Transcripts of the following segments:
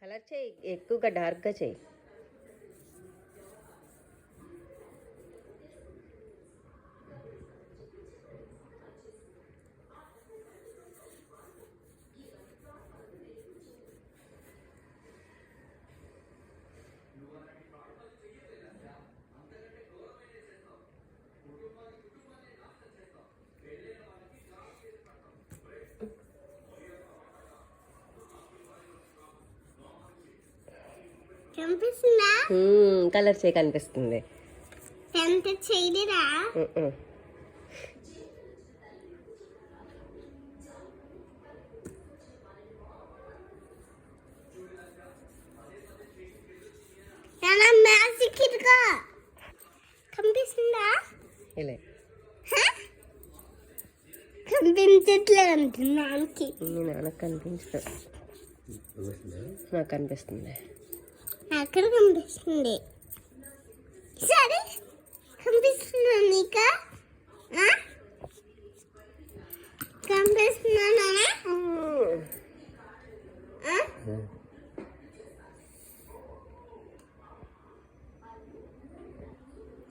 Colour చేయి, ఎక్కువగా డార్క్గా చేయి. కనిపిస్తుందా? కలర్ చేయి కనిపిస్తుంది. ఎంత చేయలేదా? మ్యాజిక్ ఇదిగో కనిపిస్తుందా? ఇలా కనిపించట్లేదు అంటున్నానికి. నాన్నకు కనిపించదు, నాకు కనిపిస్తుంది. అక్కడ కనిపిస్తుంది. సరే కనిపిస్తుందా నీకు? కనిపిస్తున్నానా?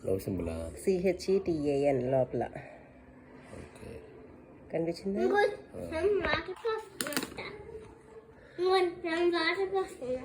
లవ్ సింబలా? CHETAN లోపల కనిపించిందా? వాటర్ పోస్తున్నా.